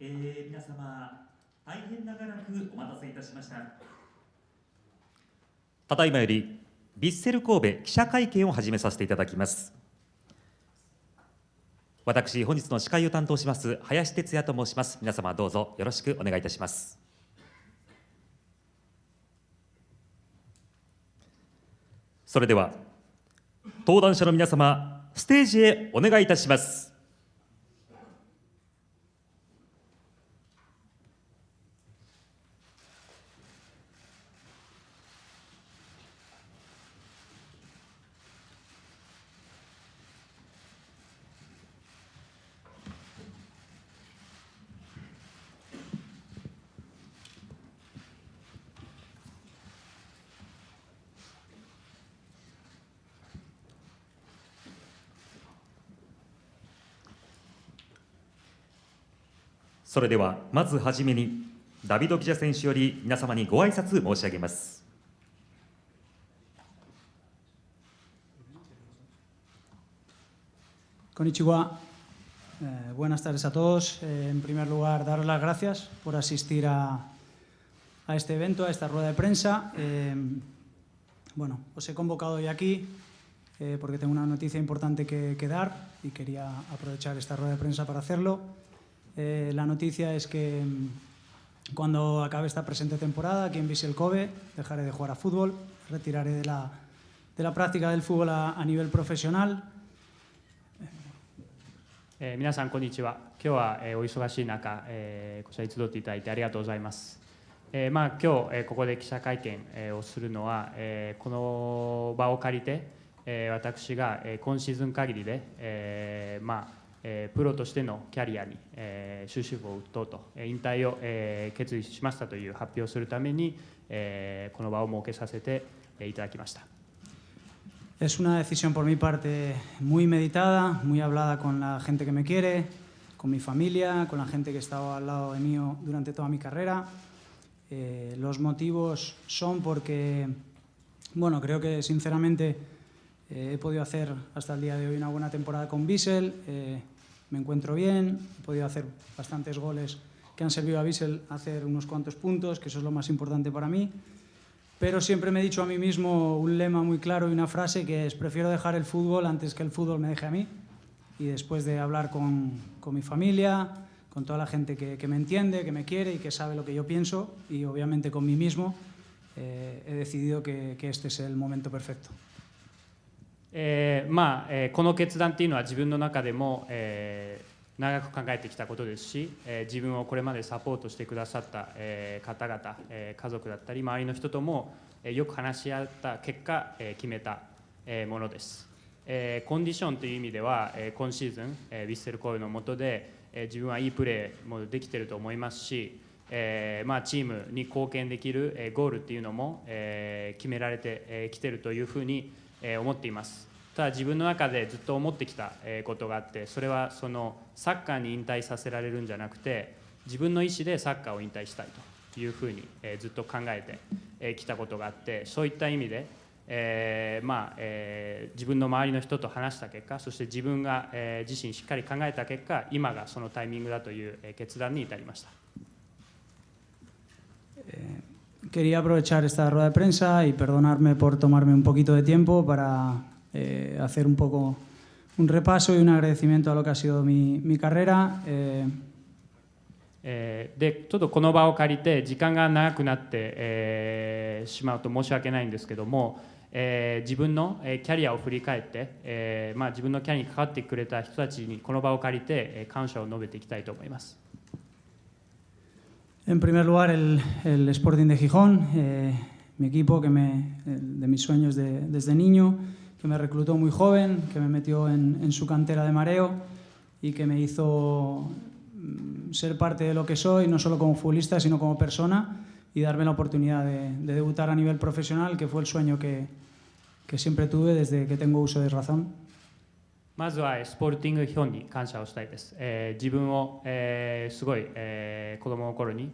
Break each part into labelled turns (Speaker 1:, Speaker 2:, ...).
Speaker 1: 皆様、大変長らくお待たせいたしました。ただいまより、ヴィッセル神戸記者会見を始めさせていただきます。私、本日の司会を担当します、林哲也と申します。皆様、どうぞよろしくお願いいたします。それでは、登壇者の皆様、ステージへお願いいたします。それではまずはじめにダビド・ギジャ選手より皆様にご挨拶申し上げます。
Speaker 2: Konnichiwa. Buenas tardes a todos. En primer lugar, daros las gracias por asistir a este evento, a esta rueda de prensa. Bueno, os he convocado hoy aquí porque tengo una noticia importante que dar y quería aprovechar esta rueda de prensa para hacerlo. La noticia es que cuando acabe esta presente temporada aquí en Vissel Kobe dejaré de jugar a fútbol, retiraré de la práctica del fútbol a nivel profesional.
Speaker 3: 皆さんこんにちは。今日はお忙しい中、こちらに集っていただいてありがとうございます。今日ここで記者会見をするのは、この場を借りて私が今シーズン限りでプロとしてのキャリアに終止符を打とうと引退を決意しましたという発表をするためにこの場を設けさせていただきました。
Speaker 2: Es una decisión por mi parte muy meditada, muy hablada con la gente que me quiere, con mi familia, con la gente que ha estado al lado de mí durante toda mi carrera. Los motivos son porque, bueno, creo que sinceramente he podido hacer hasta el día de hoy una buena temporada con Vissel. Me encuentro bien, he podido hacer bastantes goles que han servido a Vissel a hacer unos cuantos puntos, que eso es lo más importante para mí. Pero siempre me he dicho a mí mismo un lema muy claro y una frase que es: prefiero dejar el fútbol antes que el fútbol me deje a mí. Y después de hablar con mi familia, con toda la gente que me entiende, que me quiere y que sabe lo que yo pienso, y obviamente con mí mismo, he decidido que este es el momento perfecto.
Speaker 3: この決断っていうのは自分の中でも、長く考えてきたことですし、自分をこれまでサポートしてくださった、方々、家族だったり周りの人とも、よく話し合った結果、決めた、ものです。コンディションという意味では、今シーズン、ヴィッセル神戸の下で、自分はいいプレーもできていると思いますし、チームに貢献できる、ゴールっていうのも、決められてきているというふうに、思っています。ただ自分の中でずっと思ってきたことがあって、それはそのサッカーに引退させられるんじゃなくて、自分の意思でサッカーを引退したいというふうにずっと考えてきたことがあって、そういった意味で自分の周りの人と話した結果、そして自分が自身しっかり考えた結果、今がそのタイミングだという決断に至りました。
Speaker 2: Quería aprovechar esta rueda de prensa y perdonarme por tomarme un poquito de tiempo para hacer un poco un repaso y un agradecimiento a lo que ha sido mi carrera.
Speaker 3: でちょっとこの場を借りて時間が長くなって、しまうと申し訳ないんですけども、自分のキャリアを振り返って、自分のキャリアに関わってくれた人たちにこの場を借りて感謝を述べていきたいと思います。
Speaker 2: En primer lugar, el Sporting de Gijón, mi equipo de mis sueños desde niño, que me reclutó muy joven, que me metió en su cantera de mareo y que me hizo ser parte de lo que soy, no solo como futbolista, sino como persona, y darme la oportunidad de debutar a nivel profesional, que fue el sueño que siempre tuve desde que tengo uso de razón.
Speaker 3: まずはスポルティングヒョンに感謝をしたいです。自分を、すごい、子供の頃に、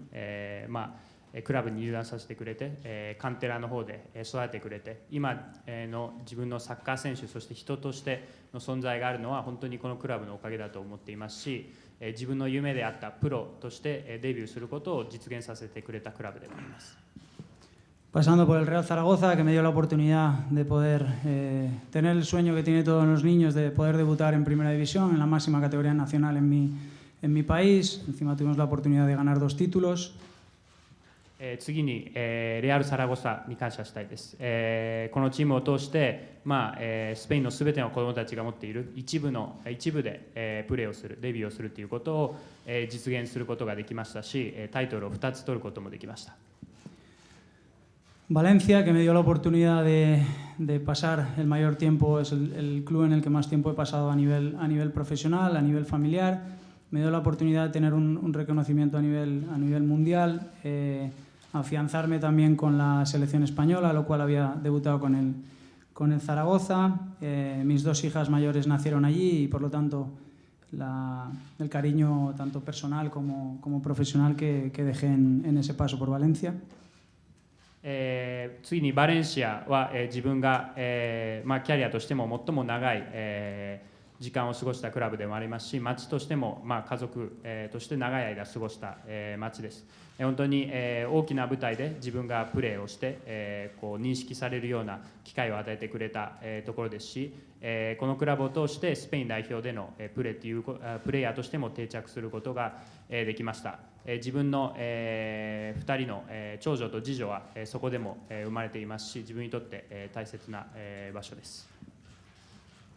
Speaker 3: クラブに入団させてくれて、カンテラの方で育ててくれて、今の自分のサッカー選手、そして人としての存在があるのは本当にこのクラブのおかげだと思っていますし、自分の夢であったプロとしてデビューすることを実現させてくれたクラブでもあります。
Speaker 2: Pasando por el Real Zaragoza, que me dio la oportunidad de poder tener el sueño que tienen todos los niños de poder debutar en Primera División, en la máxima categoría nacional en mi país. Encima tuvimos la oportunidad de ganar 2 títulos.
Speaker 3: 次に、レアル・サラゴサに感謝したいです。このチームを通して、スペインのすべての子どもたちが持っている一部で、プレーをする、デビューをするということを、実現することができましたし、タイトルを2つ取ることもできました。
Speaker 2: Valencia, que me dio la oportunidad de pasar el mayor tiempo, es el club en el que más tiempo he pasado a nivel profesional, a nivel familiar. Me dio la oportunidad de tener un reconocimiento a nivel mundial, afianzarme también con la selección española, lo cual había debutado con el Zaragoza. Mis 2 hijas mayores nacieron allí y por lo tanto el cariño tanto personal como profesional que dejé en ese paso por Valencia.
Speaker 3: 次にバレンシアは、自分が、キャリアとしても最も長い、時間を過ごしたクラブでもありますし、町としても、家族、として長い間過ごした、町です。本当に、大きな舞台で自分がプレーをして、こう認識されるような機会を与えてくれた、ところですし、このクラブを通してスペイン代表での、プレイヤーとしても定着することが、できました。自分の、2人の、長女と次女は、そこでも、生まれていますし、自分にとって、大切な、場所です。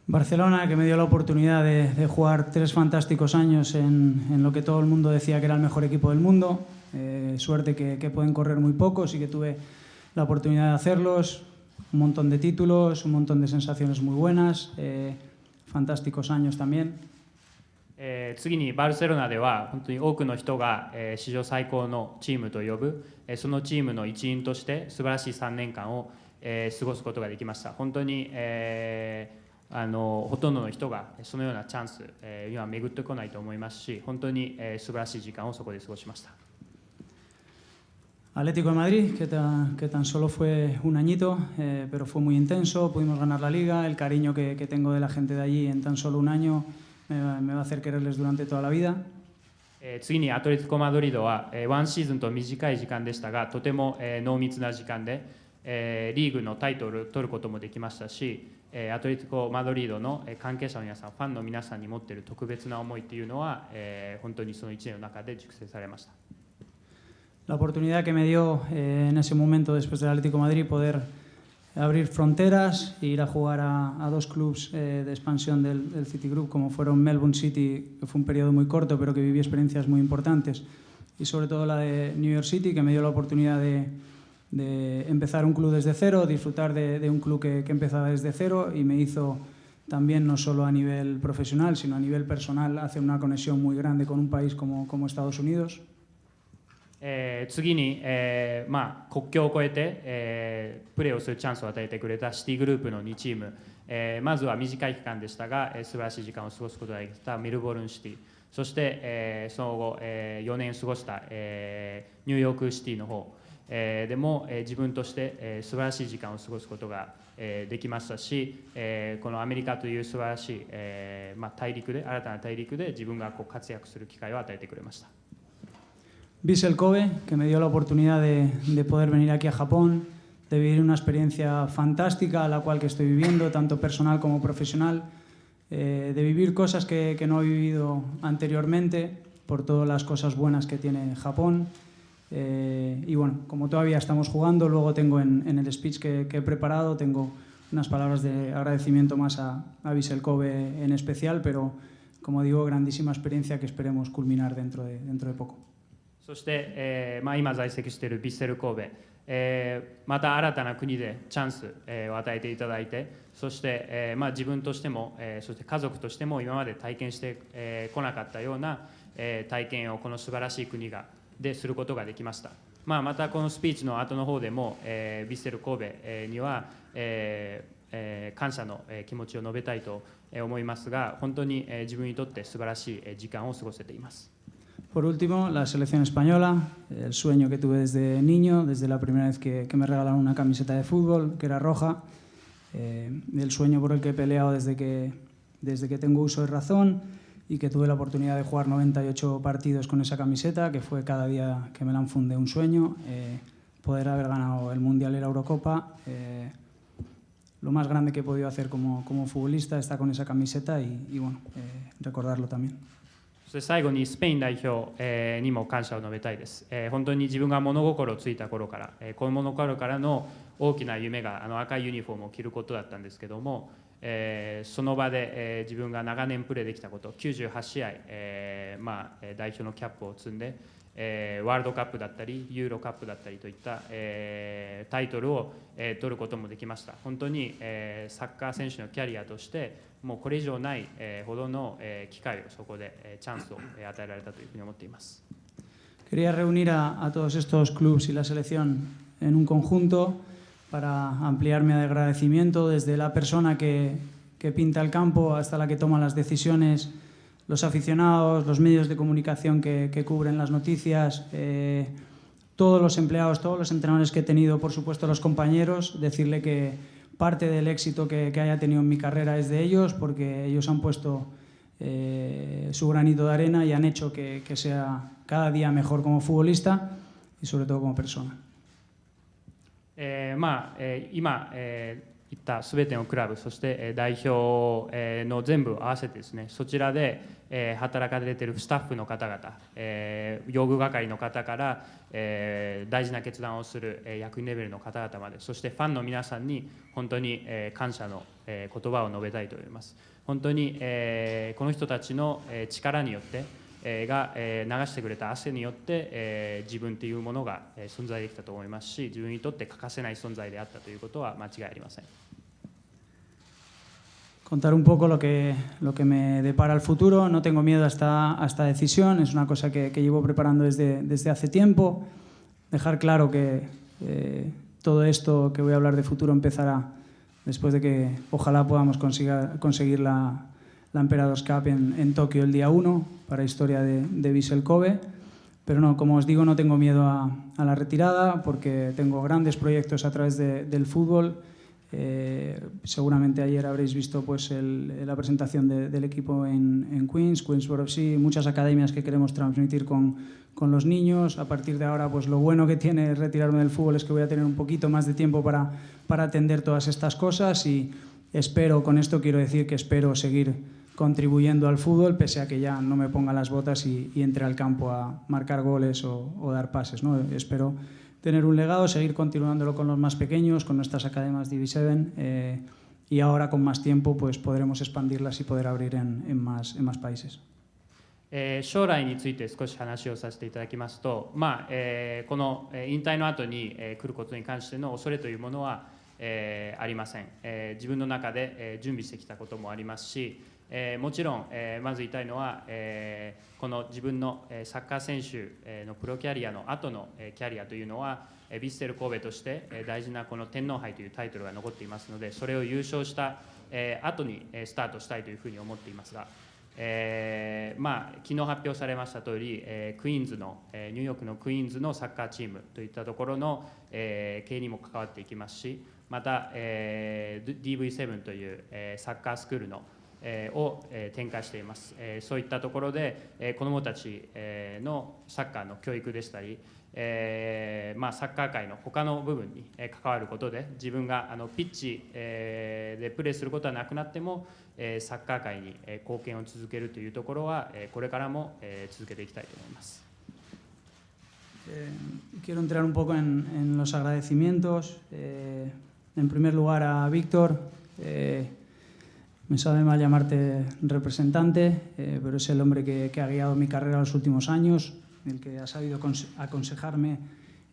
Speaker 2: Barcelona, que me dio la oportunidad de jugar 3 fantásticos años en lo que todo el mundo decía que era el mejor equipo del mundo. Suerte que pueden correr muy pocos y que tuve la oportunidad de hacerlos. Un montón de títulos, un montón de sensaciones muy buenas. Fantásticos años también.
Speaker 3: 次にバルセロナでは本当に多くの人が、史上最高のチームと呼ぶ、そのチームの一員として素晴らしい3年間を、過ごすことができました。本当に、ほとんどの人がそのようなチャンス、今巡ってこないと思いますし、本当に、素晴らしい時間をそこで過ごしました。
Speaker 2: Atlético de Madrid, que tan solo fue un añito, pero fue muy intenso. Pudimos ganar la liga. El cariño que tengo de la gente de allí en tan solo un año me va a hacer quererles durante toda la vida.
Speaker 3: 次にアトレティコ・マドリードは、ワンシーズンと短い時間でしたが、とても、濃密な時間で、リーグのタイトルを取ることもできましたし、アトレティコ・マドリードの関係者の皆さん、ファンの皆さんに持っている特別な思いというのは、本当にその1年の中で熟成されました。
Speaker 2: La oportunidad que me dio en ese momento después del Atlético de Madrid poder abrir fronteras e ir a jugar a 2 clubes de expansión del City Group como fueron Melbourne City, que fue un periodo muy corto pero que viví experiencias muy importantes, y sobre todo la de New York City, que me dio la oportunidad de empezar un club desde cero, disfrutar de un club que empezaba desde cero y me hizo también no solo a nivel profesional sino a nivel personal hacer una conexión muy grande con un país como Estados Unidos.
Speaker 3: 次に、国境を越えて、プレーをするチャンスを与えてくれたシティグループの2チーム、まずは短い期間でしたが、素晴らしい時間を過ごすことができたメルボルンシティ、そして、その後、4年過ごした、ニューヨークシティの方、でも、自分として、素晴らしい時間を過ごすことが、できましたし、このアメリカという素晴らしい、大陸で、新たな大陸で自分がこう活躍する機会を与えてくれました。
Speaker 2: Vissel Kobe, que me dio la oportunidad de poder venir aquí a Japón, de vivir una experiencia fantástica, la cual que estoy viviendo, tanto personal como profesional, de vivir cosas que no he vivido anteriormente, por todas las cosas buenas que tiene Japón. Y bueno, como todavía estamos jugando, luego tengo en el speech que he preparado, tengo unas palabras de agradecimiento más a Vissel Kobe en especial, pero como digo, grandísima experiencia que esperemos culminar dentro de poco.
Speaker 3: そして、今在籍しているヴィッセル神戸、また新たな国でチャンス、を与えていただいて、そして、自分としても、そして家族としても今まで体験してこなかったような、体験をこの素晴らしい国ですることができました。またこのスピーチの後の方でも、ヴィッセル神戸には、感謝の気持ちを述べたいと思いますが、本当に自分にとって素晴らしい時間を過ごせています。
Speaker 2: Por último, la selección española, el sueño que tuve desde niño, desde la primera vez que me regalaron una camiseta de fútbol, que era roja, el sueño por el que he peleado desde que tengo uso de razón y que tuve la oportunidad de jugar 98 partidos con esa camiseta, que fue cada día que me la fundé un sueño, poder haber ganado el Mundial y la Eurocopa. Lo más grande que he podido hacer como futbolista está con esa camiseta y bueno, recordarlo también.
Speaker 3: そして最後にスペイン代表にも感謝を述べたいです。本当に自分が物心ついた頃から、子供の頃からの大きな夢が赤いユニフォームを着ることだったんですけども、その場で自分が長年プレーできたこと、98試合、代表のキャップを積んで、ワールドカップだったりユーロカップだったりといった、タイトルを、取ることもできました。本当に、サッカー選手のキャリアとしてもうこれ以上ない、ほどの、機会をそこで、チャンスを、与えられたというふうに思っています。
Speaker 2: Quería reunir a todos estos clubes y la selección en un conjunto para ampliar mi agradecimiento desde la persona que pinta el campo hasta la que toma las decisiones, los aficionados, los medios de comunicación que cubren las noticias, todos los empleados, todos los entrenadores que he tenido, por supuesto los compañeros, decirle que parte del éxito que haya tenido en mi carrera es de ellos, porque ellos han puesto su granito de arena y han hecho que sea cada día mejor como futbolista y sobre todo como persona.
Speaker 3: 今、言ったすべてのクラブ、そして、代表、の全部合わせてですね、そちらで、働かれているスタッフの方々、用具係の方から、大事な決断をする、役員レベルの方々まで、そしてファンの皆さんに本当に、感謝の、言葉を述べたいと思います。本当に、この人たちの、力によってが流してくれた汗によって自分というものが存在できたと思いますし、自分にとって欠かせない存在であったということは間違いありません。
Speaker 2: Contar un poco lo que me depara el futuro. No tengo miedo a esta decisión, es una cosa que llevo preparando desde hace tiempo. Dejar claro que todo esto que voy a hablar de futuro empezará después de que ojalá podamos conseguir la Emperadors Cup en Tokio el día 1 para historia de Vissel Kobe. Pero no, como os digo, no tengo miedo a la retirada porque tengo grandes proyectos a través del fútbol. Seguramente ayer habréis visto pues, la presentación del equipo en Queensborough FC, muchas academias que queremos transmitir con los niños. A partir de ahora, pues lo bueno que tiene retirarme del fútbol es que voy a tener un poquito más de tiempo para atender todas estas cosas y espero, con esto quiero decir que espero seguir contribuyendo al fútbol, pese a que ya no me ponga las botas y entre al campo a marcar goles o dar pases, ¿no? Espero tener un legado, seguir continuándolo con los más pequeños, con nuestras academias Divi7 y ahora con más tiempo pues podremos expandirlas y poder abrir en más países.
Speaker 3: 将来について少し話をさせていただきますと、この引退の後に来ることに関しての恐れというものはありません。自分の中で準備してきたこともありますし、もちろんまず言いたいのはこの自分のサッカー選手のプロキャリアの後のキャリアというのはヴィッセル神戸として大事なこの天皇杯というタイトルが残っていますので、それを優勝した後にスタートしたいというふうに思っていますが、昨日発表されました通りクイーンズのニューヨークのクイーンズのサッカーチームといったところの経営にも関わっていきますし、また DV7 というサッカースクールのを展開しています。そういったところで子どもたちのサッカーの教育でしたり、サッカー界の他の部分に関わることで自分がピッチでプレーすることはなくなってもサッカー界に貢献を続けるというところはこれからも続けていきたいと思います。
Speaker 2: Quiero entrar un poco en los agradecimientos. En primer lugar a Víctor. Me sabe mal llamarte representante, pero es el hombre que ha guiado mi carrera los últimos años, el que ha sabido aconsejarme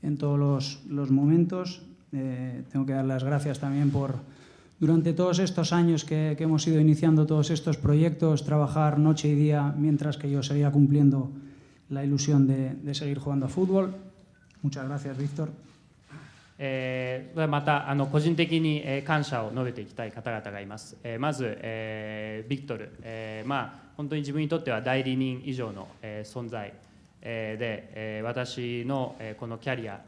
Speaker 2: en todos los momentos. Tengo que dar las gracias también por, durante todos estos años que hemos ido iniciando todos estos proyectos, trabajar noche y día mientras que yo seguía cumpliendo la ilusión de seguir jugando a fútbol. Muchas gracias, Víctor.
Speaker 3: また個人的に感謝を述べていきたい方々がいます。まずビクトル、本当に自分にとっては代理人以上の存在で、私のこのキャリア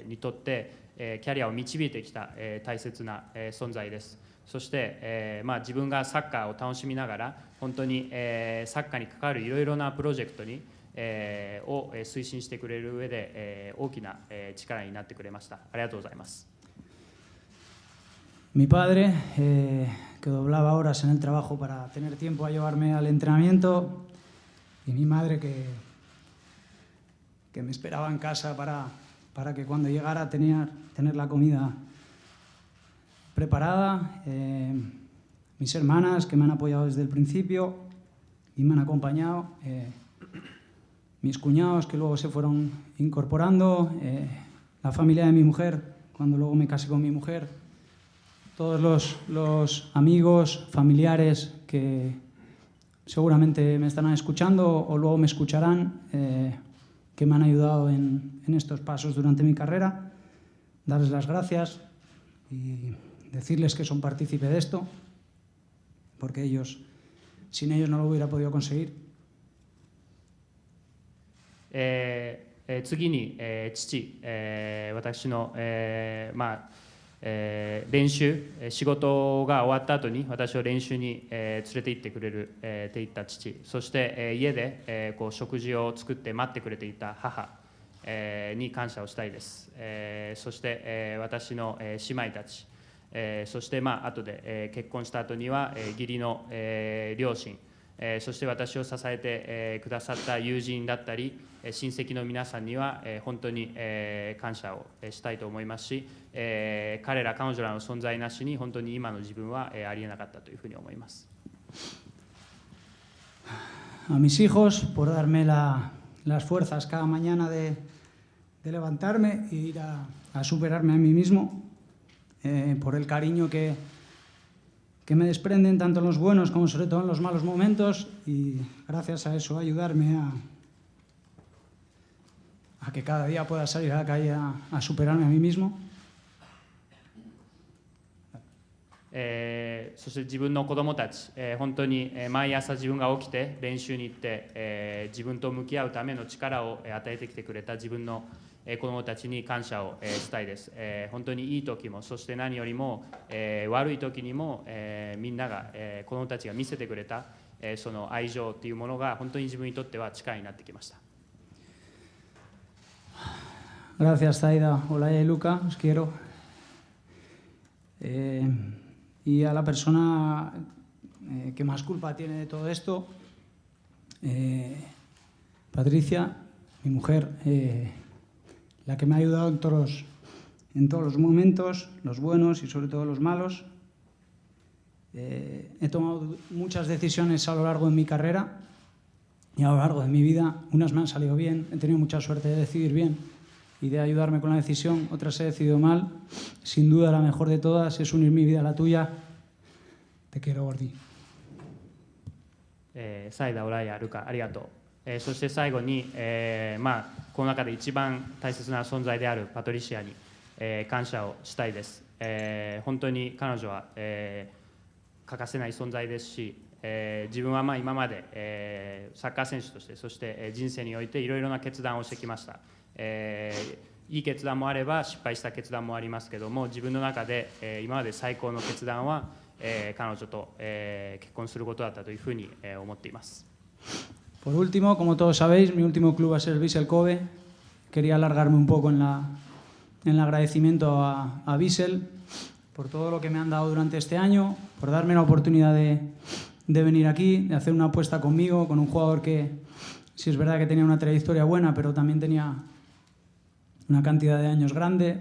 Speaker 3: にとってキャリアを導いてきた大切な存在です。そして、自分がサッカーを楽しみながら本当にサッカーに関わるいろいろなプロジェクトを推進してくれる上で大きな力になってくれました。ありがとうございます。
Speaker 2: Mi padre, que doblaba horas en el trabajo para tener tiempo a llevarme al entrenamiento, y mi madre que me esperaba en casa para que cuando llegara tener la comida preparada, mis hermanas que me han apoyado desde el principio y me han acompañado, mis cuñados que luego se fueron incorporando, la familia de mi mujer, cuando luego me casé con mi mujer, todos los amigos, familiares que seguramente me estarán escuchando o luego me escucharán, que me han ayudado en estos pasos durante mi carrera, darles las gracias y decirles que son partícipe de esto, porque sin ellos no lo hubiera podido conseguir.
Speaker 3: 次に、父、私の、練習、仕事が終わった後に私を練習に、連れて行ってくれていた父、そして、家で、食事を作って待ってくれていた母、に感謝をしたいです。そして、私の、姉妹たち、そして後で、結婚した後には、義理の、両親、そして私を支えて、くださった友人だったり親戚の皆さんには、本当に、感謝をしたいと思いますし、彼女らの存在なしに本当に今の自分は、ありえなかったというふうに思います。
Speaker 2: A mis hijos por darme las fuerzas cada mañana de levantarme e ir a superarme a mí mismo, por el cariño que me desprenden tanto en los buenos como sobre todo en los malos momentos, y gracias a eso ayudarme a que cada día pueda salir a la calle a superarme a mí mismo.
Speaker 3: そして自分の子どもたち、本当に毎朝自分が起きて練習に行って、自分と向き合うための力を与えてきてくれた自分の子どもたちに感謝をしたいです。本当にいい時も、そして何よりも悪い時にもみんなが子どもたちが見せてくれたその愛情というものが本当に自分にとっては力になってきました。
Speaker 2: Gracias, Zaida, Olaya y Luca, os quiero. Y a la persona que más culpa tiene de todo esto, Patricia, mi mujer, la que me ha ayudado en todos los momentos, los buenos y sobre todo los malos. He tomado muchas decisiones a lo largo de mi carrera y a lo largo de mi vida. Unas me han salido bien, he tenido mucha suerte de decidir bien y de ayudarme con la decisión, otras he decidido mal. Sin duda la mejor de todas es unir mi vida a la tuya. Te quiero, Gordi.
Speaker 3: サイダ、オライア、ルカ、ありがとう。そして最後に、この中で一番大切な存在であるパトリシアに、感謝をしたいです。本当に彼女は、欠かせない存在ですし、自分は今まで、サッカー選手として、そして、人生においていろいろな決断をしてきました。いい決断もあれば失敗した決断もありますけども、自分の中で、今まで最高の決断は、彼女と、結婚することだったというふうに、思っています。
Speaker 2: Por último, como todos sabéis, mi último club va a ser el Vissel Kobe. Quería alargarme un poco en el agradecimiento a Vissel por todo lo que me han dado durante este año, por darme la oportunidad de venir aquí, de hacer una apuesta conmigo, con un jugador que sí es verdad que tenía una trayectoria buena, pero también tenía una cantidad de años grande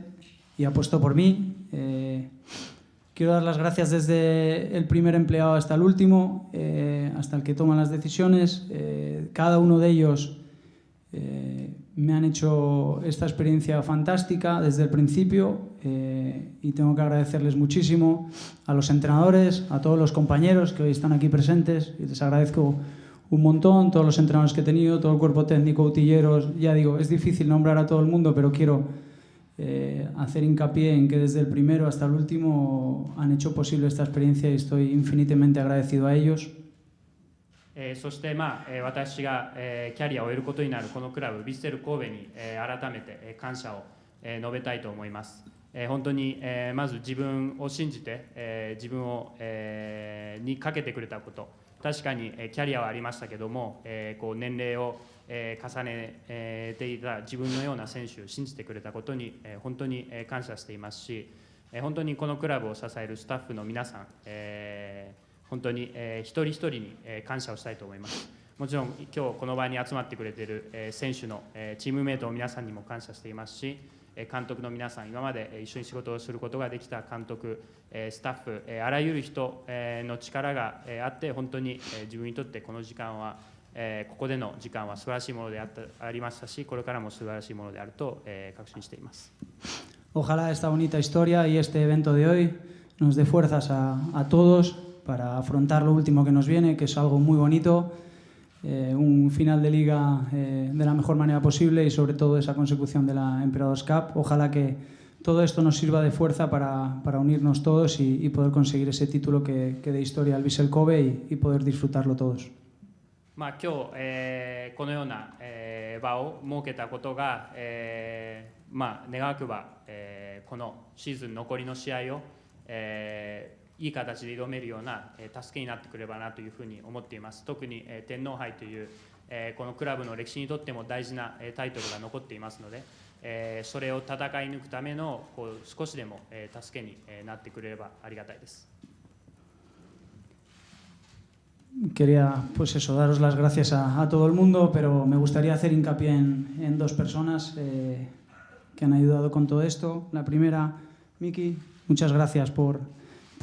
Speaker 2: y apostó por mí. Quiero dar las gracias desde el primer empleado hasta el último, hasta el que toma las decisiones. Cada uno de ellos me han hecho esta experiencia fantástica desde el principio, y tengo que agradecerles muchísimo a los entrenadores, a todos los compañeros que hoy están aquí presentes, y les agradezco un montón, todos los entrenadores que he tenido, todo el cuerpo técnico, utilleros. Ya digo, es difícil nombrar a todo el mundo, pero quiero hacer hincapié en que desde el primero hasta el último han hecho posible esta experiencia y estoy infinitamente agradecido a ellos.
Speaker 3: そして、私が、キャリアを終えることになるこのクラブ、ヴィッセル神戸に、改めて、感謝を、述べたいと思います。本当に、まず自分を信じて、自分を、にかけてくれたこと、確かに、キャリアはありましたけども、こう年齢を、重ねていた自分のような選手を信じてくれたことに、本当に、感謝していますし、本当にこのクラブを支えるスタッフの皆さん、本当に、一人一人に、感謝をしたいと思います。もちろん今日この場に集まってくれている選手のチームメイトの皆さんにも感謝していますし、監督の皆さん、今まで一緒に仕事をすることができた監督、スタッフ、あらゆる人の力があって、本当に自分にとってこの時間は、ここでの時間は素晴らしいものでありましたし、これからも素晴らしいものであると確信しています。
Speaker 2: Ojalá esta bonita historia y este evento de hoy nos dé fuerzas a todos para afrontar lo último que nos viene, que es algo muy bonito. Un final de liga de la mejor manera posible y sobre todo esa consecución de la Emperadors Cup. Ojalá que todo esto nos sirva de fuerza para unirnos todos y poder conseguir ese título que dé historia al Vissel Kobe y poder disfrutarlo todos.
Speaker 3: 今日、このような、場を設けたことが、願わくば、このシーズン残りの試合を、いい形で挑めるような助けになってくればなというふうに思っています。特に天皇杯というこのクラブの歴史にとっても大事なタイトルが残っていますので、それを戦い抜くための少しでも助けになってくれればありがたいです。
Speaker 2: Quería, pues eso, daros las gracias a todo el mundo, pero me gustaría hacer hincapié en dos personas que han ayudado con todo esto. La primera, Miki, muchas gracias por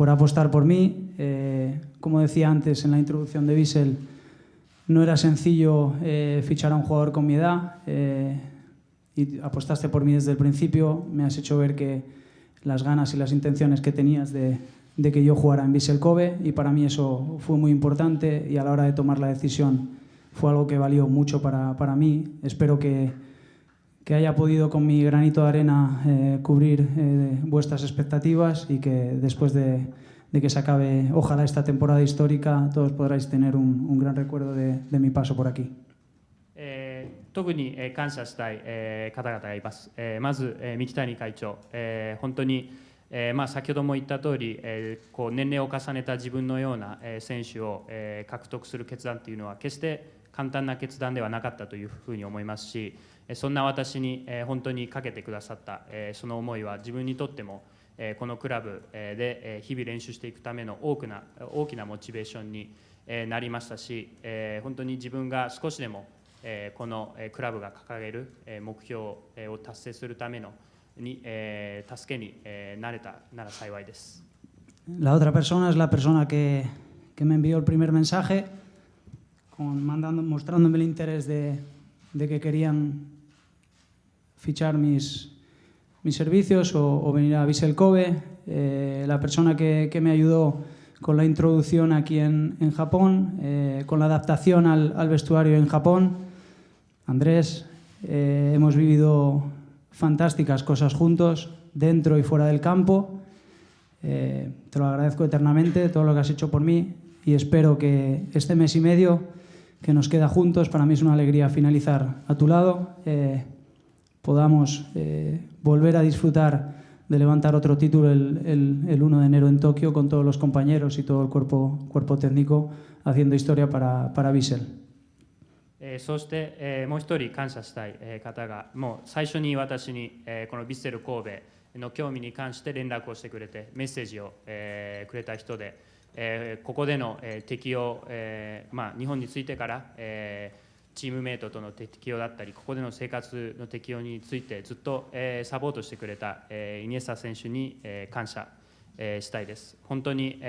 Speaker 2: apostar por mí. Como decía antes en la introducción de Vissel, no era sencillo fichar a un jugador con mi edad y apostaste por mí desde el principio. Me has hecho ver que las ganas y las intenciones que tenías de que yo jugara en Vissel Kobe, y para mí eso fue muy importante, y a la hora de tomar la decisión fue algo que valió mucho para mí. Espero que haya podido con mi granito de arena cubrir vuestras expectativas y que después de que se acabe, ojalá, esta temporada histórica, todos podráis tener un gran recuerdo de mi paso por aquí.
Speaker 3: 特に感謝したい方々がいます。まず三木谷会長、本当に先ほども言った通り、こう年齢を重ねた自分のような選手を獲得する決断というのは決して簡単な決断ではなかったというふうに思いますし、そんな私に本当にかけてくださったその思いは自分にとってもこのクラブで日々練習していくための大きなモチベーションになりましたし、本当に自分が少しでもこのクラブが掲げる目標を達成するための助けになれたなら幸いです。
Speaker 2: La otra persona es la persona que me envió el primer mensaje, mostrándome el interés de que querían fichar mis servicios o venir a Vissel Kobe. La persona que me ayudó con la introducción aquí en Japón, con la adaptación al vestuario en Japón, Andrés. Hemos vivido fantásticas cosas juntos, dentro y fuera del campo. Te lo agradezco eternamente, todo lo que has hecho por mí, y espero que este mes y medio que nos queda juntos, para mí es una alegría finalizar a tu lado, podamos volver a disfrutar de levantar otro título el 1 de enero en Tokio con todos los compañeros y todo el cuerpo técnico haciendo historia para Vissel.
Speaker 3: そして、もう一人感謝したい方が、もう最初に私にこのヴィッセル神戸の興味に関して連絡をしてくれてメッセージをくれた人で、ここでの適用、日本に着いてからチームメイトとの適用だったり、ここでの生活の適用についてずっとサポートしてくれたイニエスタ選手に感謝したいです。本当に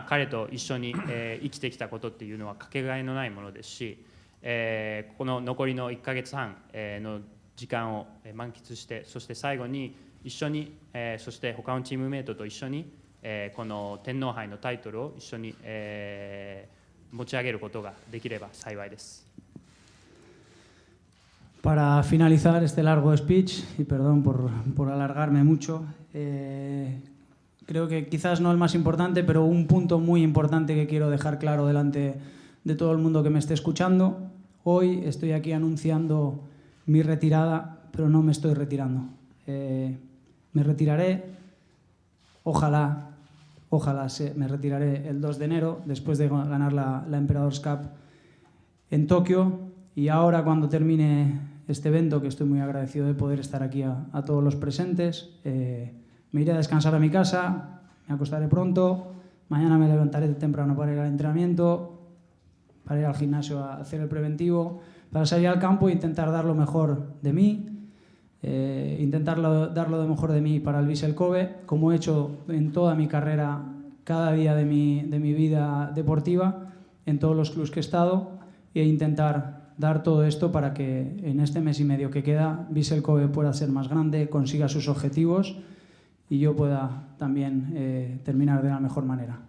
Speaker 3: 彼と一緒に生きてきたことっていうのはかけがえのないものですし、この残りの1ヶ月半の時間を満喫して、そして最後に一緒に、そして他のチームメイトと一緒にこの天皇杯のタイトルを一緒に持ち上げることができれば幸いです。
Speaker 2: Para finalizar este largo speech, y perdón por alargarme mucho, creo que quizás no el más importante, pero un punto muy importante que quiero dejar claro delante de todo el mundo que me esté escuchando. Hoy estoy aquí anunciando mi retirada, pero no me estoy retirando. Me retiraré, ojalá me retiraré el 2 de enero, después de ganar la Emperor's Cup en Tokio. Y ahora, cuando termine este evento, que estoy muy agradecido de poder estar aquí a todos los presentes, me iré a descansar a mi casa, me acostaré pronto, mañana me levantaré temprano para ir al entrenamiento, para ir al gimnasio a hacer el preventivo, para salir al campo e intentar dar lo mejor de mí, dar lo mejor de mí para el Vissel Kobe, como he hecho en toda mi carrera, cada día de mi vida deportiva, en todos los clubes que he estado, e intentar dar todo esto para que en este mes y medio que queda Vissel Kobe pueda ser más grande, consiga sus objetivos y yo pueda también terminar de la mejor manera.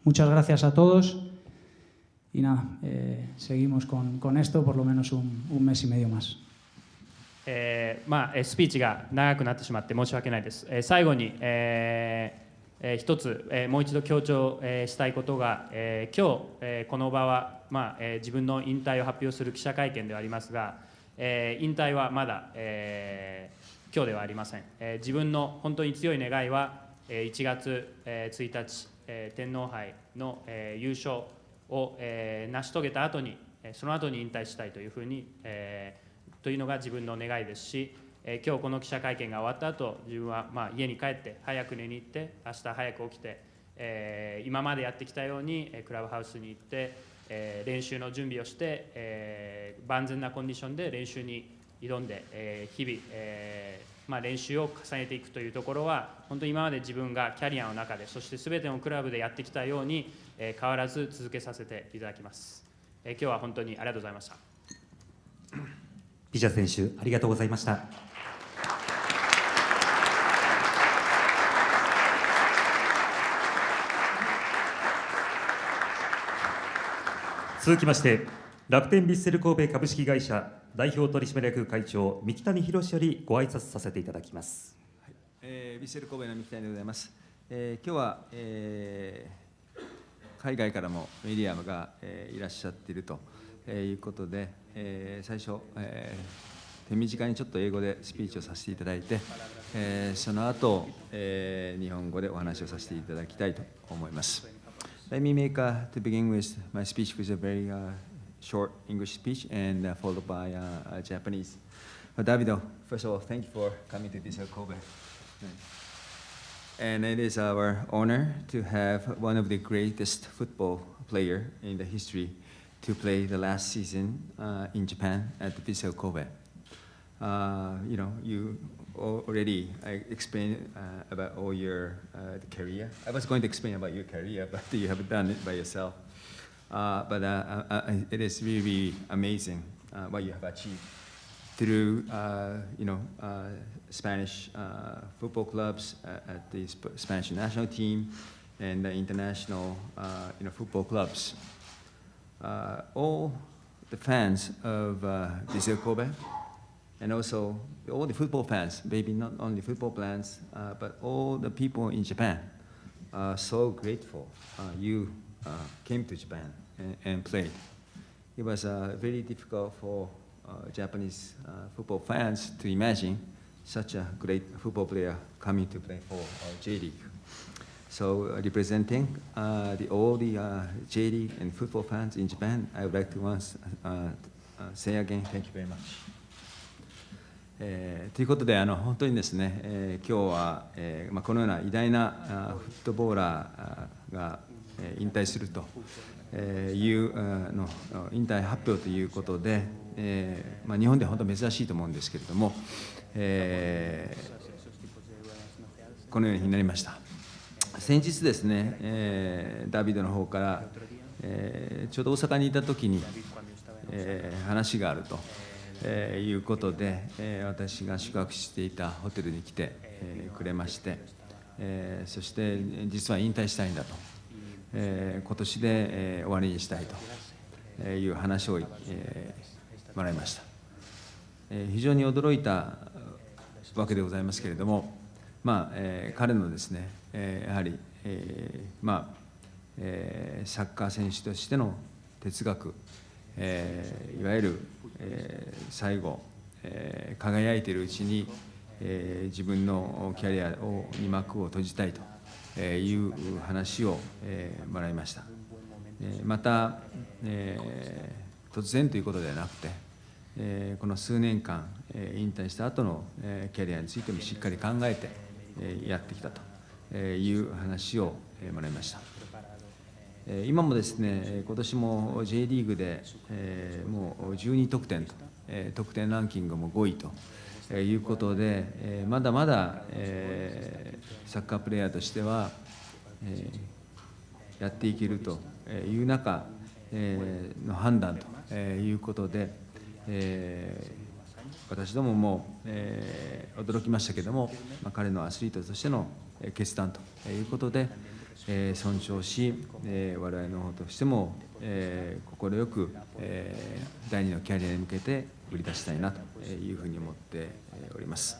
Speaker 2: Muchas gracias a todos y nada, seguimos con esto por lo menos un mes y medio más.
Speaker 3: スピーチが長くなってしまって申し訳ないです。最後に、一つ、もう一度強調、したいことが、今日、この場は、自分の引退を発表する記者会見ではありますが、引退はまだ、今日ではありません。自分の本当に強い願いは、1月、1日、天皇杯の、優勝を、成し遂げた後に、その後に引退したいというふうに、というのが自分の願いですし、今日この記者会見が終わった後、自分は家に帰って早く寝に行って明日早く起きて、今までやってきたようにクラブハウスに行って、練習の準備をして、万全なコンディションで練習に挑んで、日々、練習を重ねていくというところは本当に今まで自分がキャリアの中でそして全てのクラブでやってきたように、変わらず続けさせていただきます。今日は本当にありがとうございました。
Speaker 1: ビジャ選手、ありがとうございました。続きまして、楽天ヴィッセル神戸株式会社代表取締役会長三木谷博よりご挨拶させていただきます。
Speaker 4: ヴィッセル神戸の三木谷でございます。今日は、海外からもメディアが、いらっしゃっているということで、最初、手短にちょっと英語でスピーチをさせていただいて、その後、日本語でお話をさせていただきたいと思います。Let me make to begin with my speech with a very short English speech and followed by Japanese. Davido, first of all, thank you for coming to Vissel Kobe. And it is our honor to have one of the greatest football player in the history to play the last season in Japan at the Vissel Kobe. You already explained about all your career. I was going to explain about your career, but you have done it by yourself. But it is really amazing what you have achieved through, Spanish football clubs at the Spanish national team and the international, football clubs. All the fans of Vissel Kobe, and also all the football fans, maybe not only football fans, but all the people in Japan are so grateful you came to Japan and played. It was very difficult for Japanese football fans to imagine such a great football player coming to play for J League. So representing all the J League and football fans in Japan, I would like to once say again, thank you very much. ということで本当にですね、今日は、このような偉大なフットボーラーが引退するというの引退発表ということで、日本では本当に珍しいと思うんですけれども、このようになりました。先日ですね、ダビドの方から、ちょうど大阪にいた時に、話があると。いうことで、私が宿泊していたホテルに来て、くれまして、そして実は引退したいんだと、今年で、終わりにしたいという話を、もらいました。非常に驚いたわけでございますけれども、彼のですね、やはり、サッカー選手としての哲学、いわゆる、最後、輝いているうちに、自分のキャリアに幕を閉じたいという話をもらいました。また、突然ということではなくて、この数年間引退した後のキャリアについてもしっかり考えてやってきたという話をもらいました。今もですね、今年も J リーグでもう12得点と、得点ランキングも5位ということで、まだまだサッカープレーヤーとしてはやっていけるという中の判断ということで、私どもも驚きましたけれども、彼のアスリートとしての決断ということで尊重し、我々の方としても快く第二のキャリアに向けて売り出したいなというふうに思っております。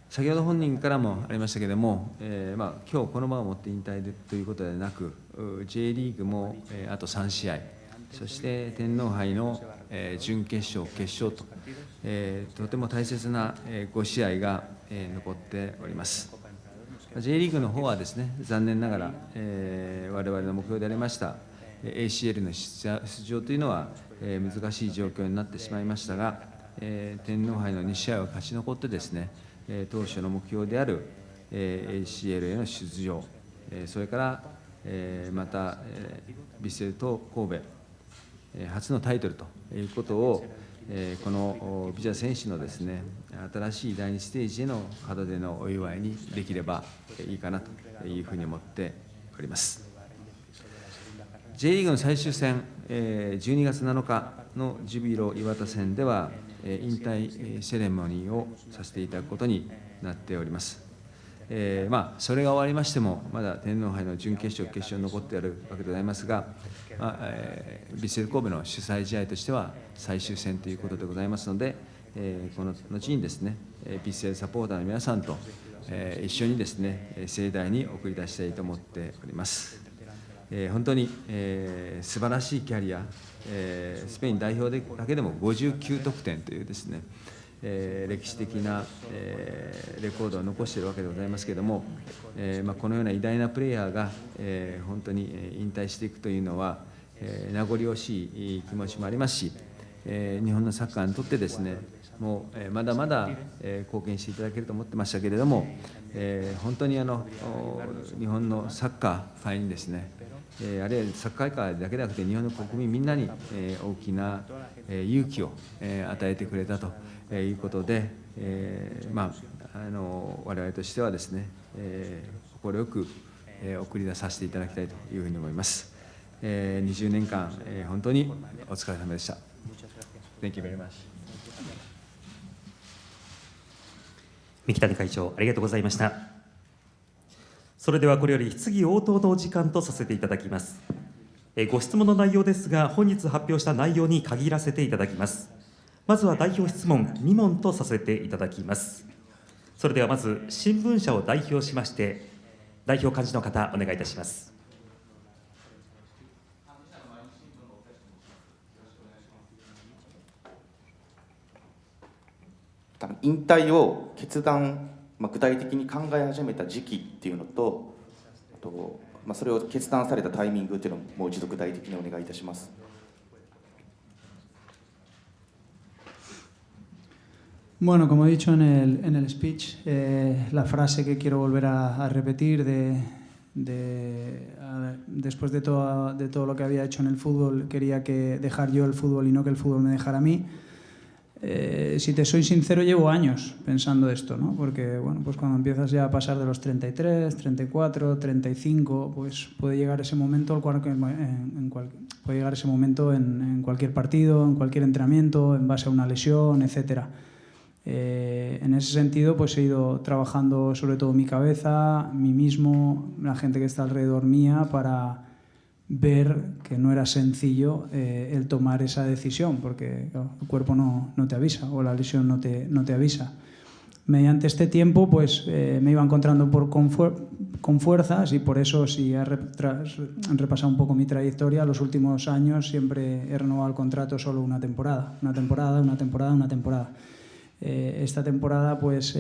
Speaker 4: 先ほど本人からもありましたけれども、今日この場をもって引退でということではなく、J リーグもあと3試合、そして天皇杯の準決勝、決勝と、とても大切な5試合が残っております。J リーグの方はですね、残念ながら我々の目標でありました ACL の出場というのは難しい状況になってしまいましたが、天皇杯の2試合を勝ち残ってですね、当初の目標である ACL への出場、それからまたヴィッセルと神戸初のタイトルということを、このビジャ選手のですね、新しい第2ステージへの門出のお祝いにできればいいかなというふうに思っております。J リーグの最終戦、12月7日のジュビロ磐田戦では、引退セレモニーをさせていただくことになっております。それが終わりましても、まだ天皇杯の準決勝、決勝に残っているわけでございますが、ヴィッセル神戸の主催試合としては最終戦ということでございますので、この後にですね、ヴィッセルサポーターの皆さんと一緒にですね、盛大に送り出したいと思っております。本当に素晴らしいキャリア、スペイン代表だけでも59得点というですね、歴史的なレコードを残しているわけでございますけれども、このような偉大なプレーヤーが本当に引退していくというのは名残惜しい気持ちもありますし、日本のサッカーにとってですね、もうまだまだ貢献していただけると思ってましたけれども、本当に日本のサッカー界にですね、あるいはサッカー界だけでなくて日本の国民みんなに大きな勇気を与えてくれたということで、我々としてはですね、快く送り出させていただきたいというふうに思います。20年間本当にお疲れ様でした。Thank you very much.
Speaker 1: 三木谷会長、ありがとうございました。それではこれより質疑応答のお時間とさせていただきます。ご質問の内容ですが、本日発表した内容に限らせていただきます。まずは代表質問2問とさせていただきます。それではまず、新聞社を代表しまして、代表幹事の方、お願いいたします。
Speaker 5: 引退を決断、具体的に考え始めた時期っていうのと、あと、それを決断されたタイミングっていうのをもう一度具体的にお願いいたします。
Speaker 2: Bueno, como he dicho en el speech, la frase que quiero volver a repetir después de todo lo que había hecho en el fútbol, quería dejar yo el fútbol y no que el fútbol me dejara a mí. Si te soy sincero, llevo años pensando esto, ¿no? Porque bueno, pues cuando empiezas ya a pasar de los 33, 34, 35, pues puede llegar ese momento puede llegar ese momento en cualquier partido, en cualquier entrenamiento, en base a una lesión, etcétera. En ese sentido, pues he ido trabajando sobre todo mi cabeza, mí mismo, la gente que está alrededor mía, para ver que no era sencillo el tomar esa decisión, porque claro, el cuerpo no te avisa o la lesión no te avisa. mediante este tiempo pues me iba encontrando con fuerzas y por eso si he repasado un poco mi trayectoria, los últimos años siempre he renovado el contrato solo una temporada. Esta temporada pues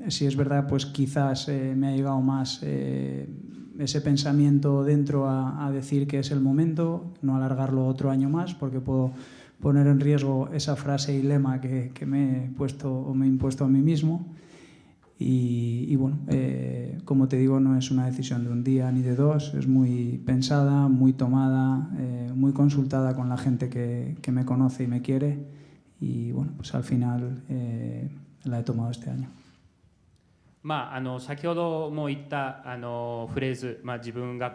Speaker 2: si es verdad pues quizás me ha llegado más ese pensamiento dentro a decir que es el momento, no alargarlo otro año más porque puedo poner en riesgo esa frase y lema que me he puesto o me he impuesto a mí mismo. Y bueno, como te digo, no es una decisión de un día ni de dos, es muy pensada, muy tomada, muy consultada con la gente que me conoce y me quiere. Y bueno, pues al final la he tomado este año.
Speaker 3: 先ほども言ったフレーズ、自分が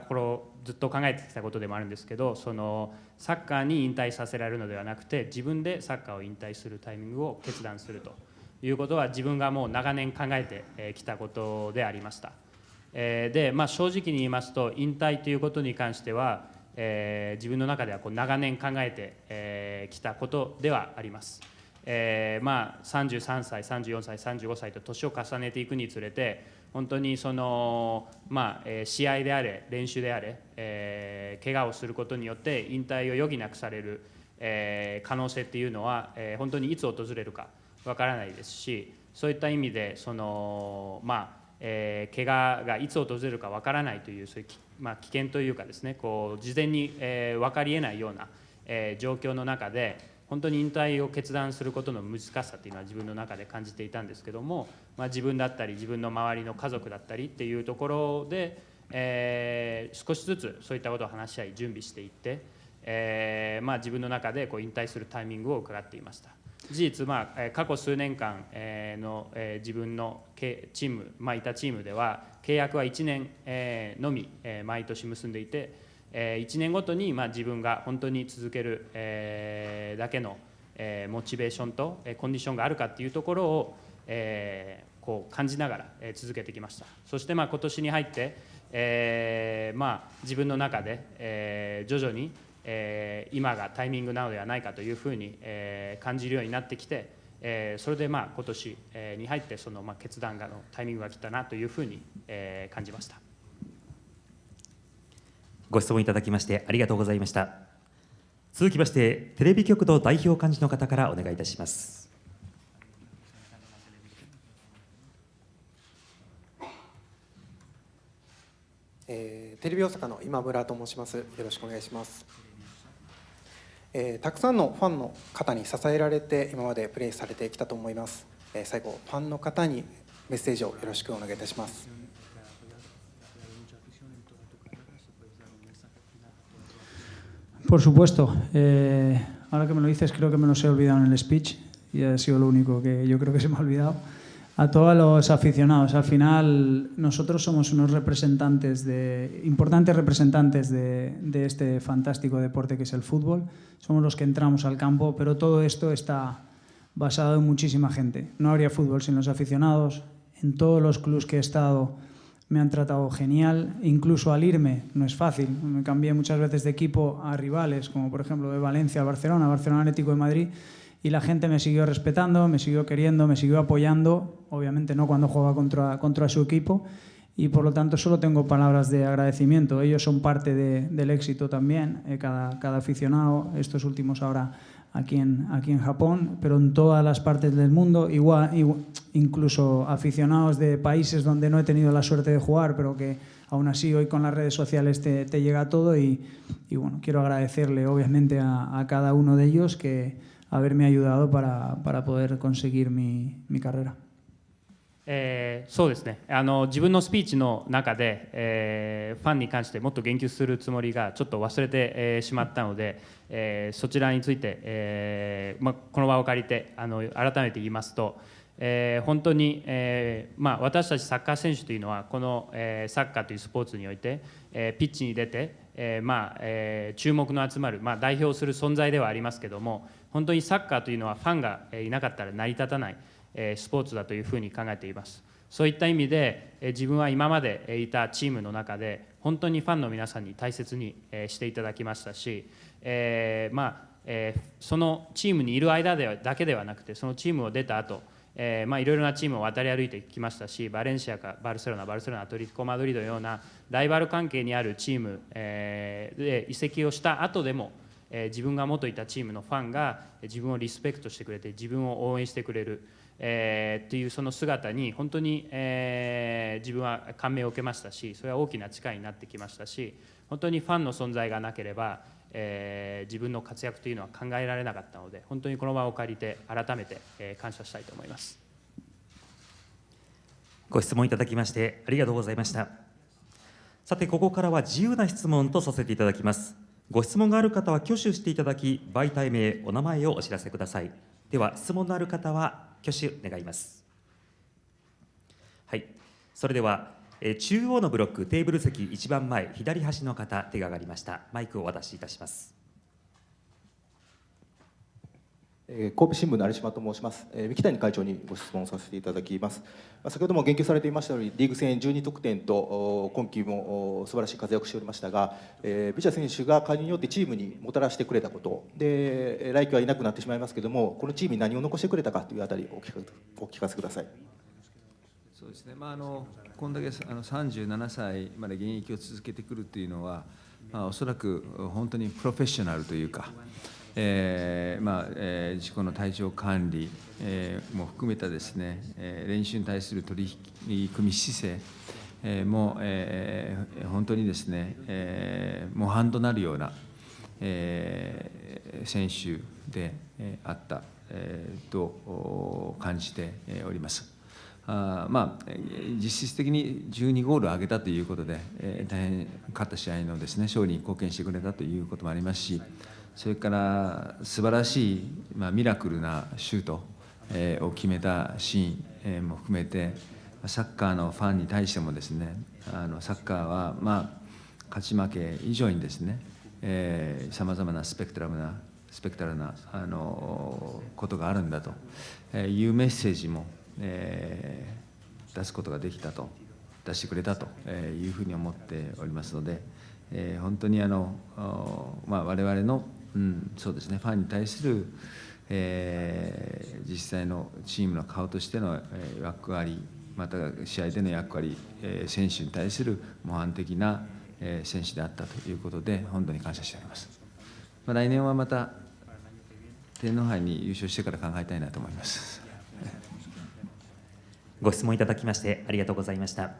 Speaker 3: ずっと考えてきたことでもあるんですけど、そのサッカーに引退させられるのではなくて自分でサッカーを引退するタイミングを決断するということは自分がもう長年考えてきたことでありました。で、正直に言いますと引退ということに関しては、自分の中では長年考えてきたことではあります。33歳、34歳、35歳と年を重ねていくにつれて本当にその、試合であれ練習であれ、怪我をすることによって引退を余儀なくされる、可能性っていうのは、本当にいつ訪れるかわからないですし、そういった意味でその、怪我がいつ訪れるかわからないというそういう危険というかですね、事前に、分かりえないような、状況の中で本当に引退を決断することの難しさというのは自分の中で感じていたんですけども、自分だったり自分の周りの家族だったりっていうところで、少しずつそういったことを話し合い準備していって、自分の中で引退するタイミングを伺っていました。事実、過去数年間の自分のチーム、いたチームでは契約は1年のみ毎年結んでいて、1年ごとに自分が本当に続けるだけのモチベーションとコンディションがあるかっていうところを感じながら続けてきました。そして今年に入って自分の中で徐々に今がタイミングなのではないかというふうに感じるようになってきて、それで今年に入ってその決断のタイミングが来たなというふうに感じました。
Speaker 1: ご質問いただきましてありがとうございました。続きましてテレビ局の代表幹事の方からお願いいたします。
Speaker 6: テレビ大阪の今村と申します。よろしくお願いします。たくさんのファンの方に支えられて今までプレーされてきたと思います。最後ファンの方にメッセージをよろしくお願いいたします。
Speaker 2: Por supuesto. Ahora que me lo dices, creo que me los he olvidado en el speech y ha sido lo único que yo creo que se me ha olvidado. A todos los aficionados, al final nosotros somos unos importantes representantes de este fantástico deporte que es el fútbol. Somos los que entramos al campo, pero todo esto está basado en muchísima gente. No habría fútbol sin los aficionados. En todos los clubs que he estado me han tratado genial, incluso al irme no es fácil. Me cambié muchas veces de equipo a rivales, como por ejemplo de Valencia a Barcelona, Barcelona Atlético de Madrid, y la gente me siguió respetando, me siguió queriendo, me siguió apoyando, obviamente no cuando jugaba contra su equipo, y por lo tanto solo tengo palabras de agradecimiento. Ellos son parte del éxito también, cada aficionado, estos últimos ahora aquí en Japón, pero en todas las partes del mundo, igual, incluso aficionados de países donde no he tenido la suerte de jugar, pero que aún así hoy con las redes sociales te llega todo y bueno, quiero agradecerle obviamente a cada uno de ellos que haberme ayudado para poder conseguir mi carrera.
Speaker 3: そうですね、自分のスピーチの中で、ファンに関してもっと言及するつもりがちょっと忘れて、しまったので、そちらについて、この場を借りて改めて言いますと、本当に、私たちサッカー選手というのはこの、サッカーというスポーツにおいて、ピッチに出て、注目の集まる、代表する存在ではありますけども、本当にサッカーというのはファンがいなかったら成り立たないスポーツだというふうに考えています。そういった意味で自分は今までいたチームの中で本当にファンの皆さんに大切にしていただきましたし、そのチームにいる間だけではなくてそのチームを出た後いろいろなチームを渡り歩いてきましたし、バレンシアかバルセロナ、アトレティコ・マドリードのようなライバル関係にあるチームで移籍をした後でも、自分が元いたチームのファンが自分をリスペクトしてくれて、自分を応援してくれるっていうその姿に本当に自分は感銘を受けましたし、それは大きな力になってきましたし、本当にファンの存在がなければ自分の活躍というのは考えられなかったので、本当にこの場を借りて改めて感謝したいと思います。
Speaker 1: ご質問いただきましてありがとうございました。さて、ここからは自由な質問とさせていただきます。ご質問がある方は挙手していただき、媒体名、お名前をお知らせください。では、質問のある方は挙手願います。はい、それでは中央のブロック、テーブル席一番前、左端の方、手が挙がりました。マイクをお渡しいたします。
Speaker 5: 神戸新聞の有島と申します。三木谷会長にご質問させていただきます。先ほども言及されていましたように、リーグ戦12得点と今季も素晴らしい活躍しておりましたが、ビチャ選手が加入によってチームにもたらしてくれたことで、来季はいなくなってしまいますけれども、このチームに何を残してくれたかというあたりお聞かせください。
Speaker 4: そうですね、こんだけ37歳まで現役を続けてくるというのは、おそらく本当にプロフェッショナルというか、自己の体調管理、も含めたですね、練習に対する取り組み姿勢、も本当にですね、模範となるような、選手であった、と感じております。実質的に12ゴールを挙げたということで、大変勝った試合のですね、勝利に貢献してくれたということもありますし、それから素晴らしい、ミラクルなシュートを決めたシーンも含めて、サッカーのファンに対してもですね、サッカーは勝ち負け以上にですね、さまざまなスペクタルなことがあるんだというメッセージも出すことができたと、出してくれたというふうに思っておりますので、本当に我々の、そうですね、ファンに対する、実際のチームの顔としての役割、また試合での役割、選手に対する模範的な選手であったということで、本当に感謝しております。来年はまた天皇杯に優勝してから考えたいなと思います。
Speaker 1: ご質問いただきましてありがとうございました。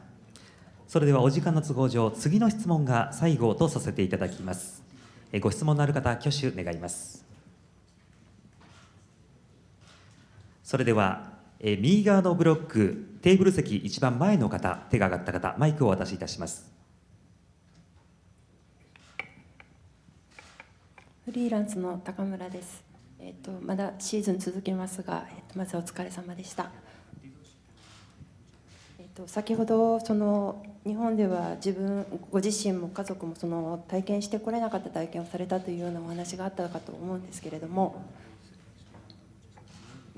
Speaker 1: それではお時間の都合上、次の質問が最後とさせていただきます。ご質問のある方、挙手願います。それでは右側のブロック、テーブル席一番前の方、手が挙がった方、マイクをお渡しいたします。
Speaker 7: フリーランスの高村です。まだシーズン続きますが、まずお疲れ様でした。先ほど日本ではご自身も家族も体験してこれなかった体験をされたというようなお話があったかと思うんですけれども、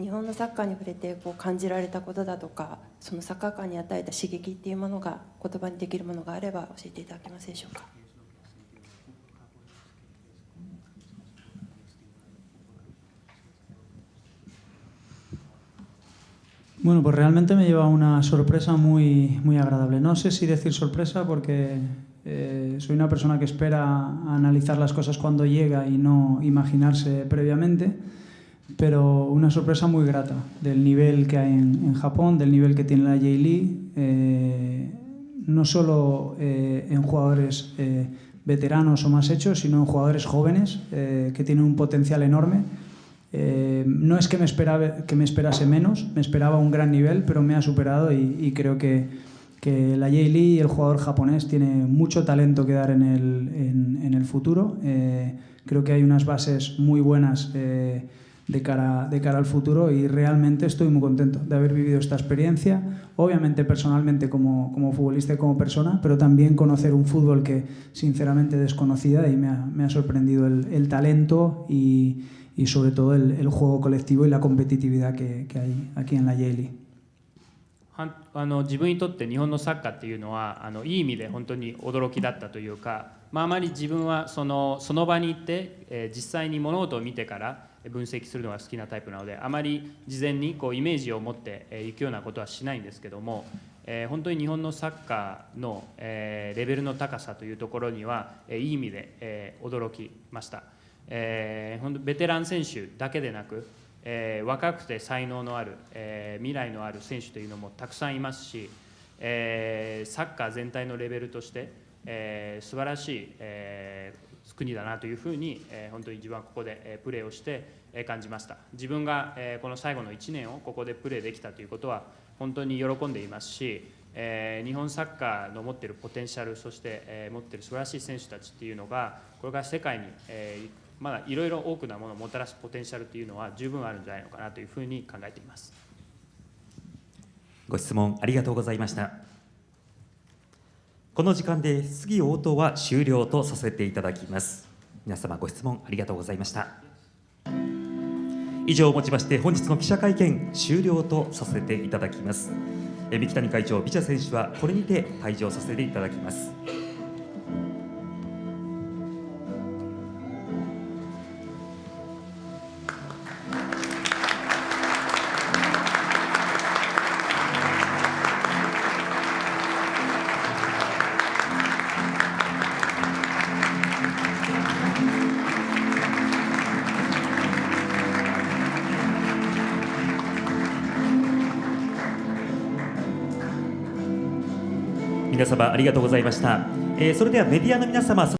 Speaker 7: 日本のサッカーに触れて感じられたことだとか、そのサッカー界に与えた刺激っていうものが言葉にできるものがあれば教えていただけますでしょうか。
Speaker 2: Bueno, pues realmente me lleva una sorpresa muy, muy agradable. No sé si decir sorpresa porque soy una persona que espera analizar las cosas cuando llega y no imaginarse previamente, pero una sorpresa muy grata del nivel que hay en Japón, del nivel que tiene la J-League, no solo en jugadores veteranos o más hechos, sino en jugadores jóvenes que tienen un potencial enorme. No es que me esperase menos, me esperaba un gran nivel, pero me ha superado y creo que la J-League y el jugador japonés tiene mucho talento que dar en el futuro. Creo que hay unas bases muy buenas de cara al futuro y realmente estoy muy contento de haber vivido esta experiencia, obviamente personalmente como futbolista y como persona, pero también conocer un fútbol que sinceramente desconocía y me ha sorprendido el talento y sobre todo el juego colectivo y la competitividad que hay aquí en la J-League.
Speaker 3: 自分にとって日本のサッカーっていうのはいい意味で本当に驚きだったというか、あまり自分はその場に行って、実際に物事を見てから分析するのが好きなタイプなので、あまり事前にイメージを持っていくようなことはしないんですけども、本当に日本のサッカーのレベルの高さというところにはいい意味で驚きました。本当ベテラン選手だけでなく、若くて才能のある、未来のある選手というのもたくさんいますし、サッカー全体のレベルとして、素晴らしい、国だなというふうに、本当に自分はここでプレーをして感じました。自分がこの最後の1年をここでプレーできたということは本当に喜んでいますし、日本サッカーの持っているポテンシャル、そして持っている素晴らしい選手たちっていうのがこれから世界にまだいろいろ多くなものをもたらすポテンシャルというのは十分あるんじゃないのかなというふうに考えています。
Speaker 1: ご質問ありがとうございました。この時間で質疑応答は終了とさせていただきます。皆様ご質問ありがとうございました。以上をもちまして本日の記者会見終了とさせていただきます。三木谷会長、ビチャ選手はこれにて退場させていただきます。皆様ありがとうございました。それではメディアの皆様